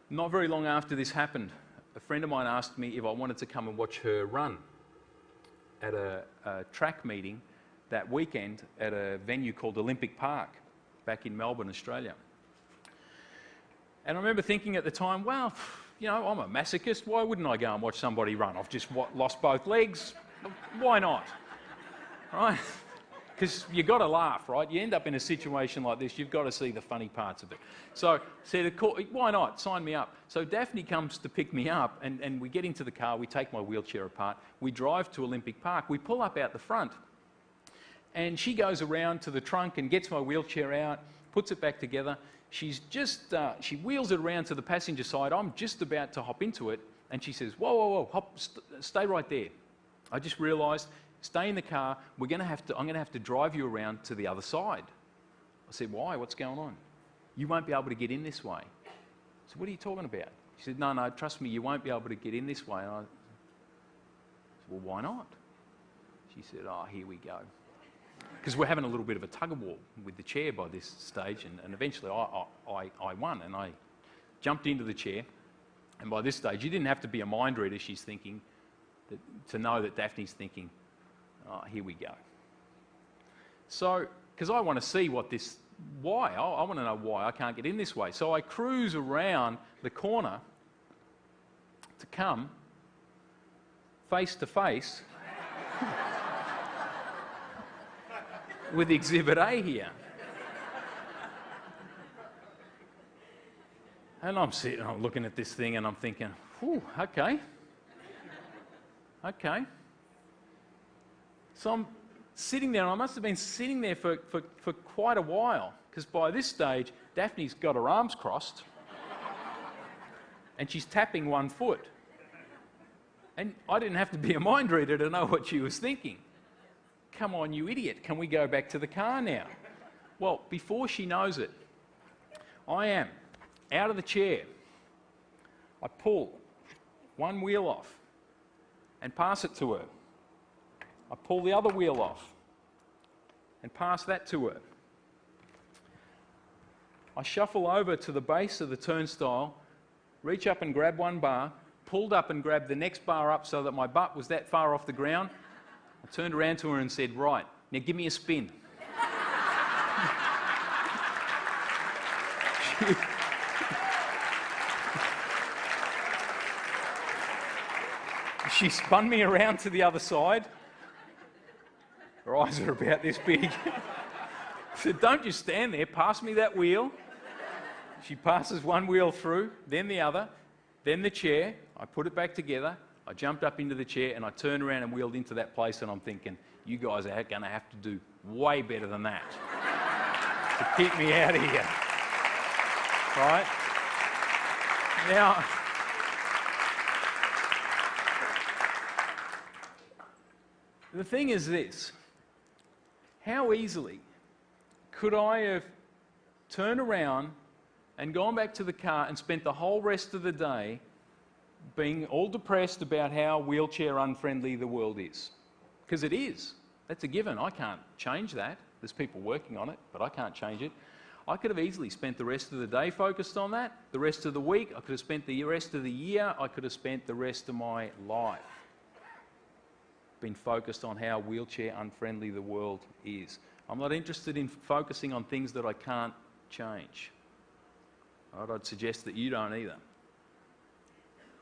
Not very long after this happened, a friend of mine asked me if I wanted to come and watch her run at a track meeting that weekend at a venue called Olympic Park back in Melbourne, Australia. And I remember thinking at the time, well, you know, I'm a masochist. Why wouldn't I go and watch somebody run? I've just lost both legs. Why not? Right? Because you've got to laugh, right? You end up in a situation like this, you've got to see the funny parts of it. So I said, why not? Sign me up. So Daphne comes to pick me up, and we get into the car, we take my wheelchair apart, we drive to Olympic Park, we pull up out the front, and she goes around to the trunk and gets my wheelchair out, puts it back together. She's just, she wheels it around to the passenger side. I'm just about to hop into it, and she says, whoa, whoa, whoa, hop, stay right there. I just realised, stay in the car, I'm going to have to drive you around to the other side. I said, why? What's going on? You won't be able to get in this way. I said, what are you talking about? She said, no, no, trust me, you won't be able to get in this way. And I said, well, why not? She said, oh, here we go. Because we're having a little bit of a tug-of-war with the chair by this stage, and eventually I won, and I jumped into the chair, and by this stage, you didn't have to be a mind reader, she's thinking, to know that Daphne's thinking, oh, here we go. So, because I want to see why, I want to know why I can't get in this way. So I cruise around the corner to come face to face with Exhibit A here. And I'm sitting, I'm looking at this thing and I'm thinking, whew, okay. Okay. So I'm sitting there, and I must have been sitting there for quite a while, because by this stage, Daphne's got her arms crossed and she's tapping one foot. And I didn't have to be a mind reader to know what she was thinking. Come on, you idiot, can we go back to the car now? Well, before she knows it, I am out of the chair. I pull one wheel off and pass it to her. I pull the other wheel off and pass that to her. I shuffle over to the base of the turnstile, reach up and grab one bar, pulled up and grabbed the next bar up so that my butt was that far off the ground. I turned around to her and said, right, now give me a spin. She spun me around to the other side. Her eyes are about this big. I said, don't just stand there, pass me that wheel. She passes one wheel through, then the other, then the chair. I put it back together. I jumped up into the chair and I turned around and wheeled into that place, and I'm thinking, you guys are going to have to do way better than that to keep me out of here. Right? Now, the thing is this. How easily could I have turned around and gone back to the car and spent the whole rest of the day being all depressed about how wheelchair unfriendly the world is? Because it is. That's a given. I can't change that. There's people working on it, but I can't change it. I could have easily spent the rest of the day focused on that, the rest of the week. I could have spent the rest of the year. I could have spent the rest of my life been focused on how wheelchair unfriendly the world is. I'm not interested in focusing on things that I can't change. Right? I'd suggest that you don't either.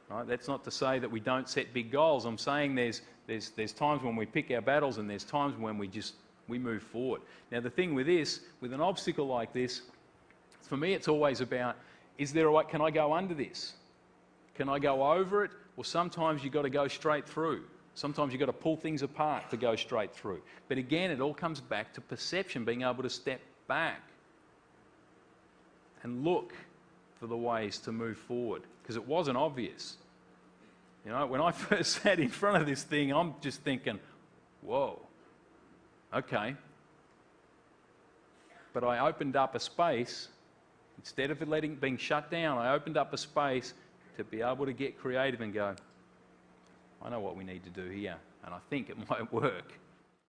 Right? That's not to say that we don't set big goals. I'm saying there's times when we pick our battles, and there's times when we move forward. Now the thing with this, with an obstacle like this, for me it's always about, is there a way, can I go under this? Can I go over it? Or sometimes you've got to go straight through. Sometimes you've got to pull things apart to go straight through. But again, it all comes back to perception, being able to step back and look for the ways to move forward, because it wasn't obvious. You know, when I first sat in front of this thing, I'm just thinking, whoa, okay. But I opened up a space, instead of it being shut down, I opened up a space to be able to get creative and go, I know what we need to do here, and I think it might work.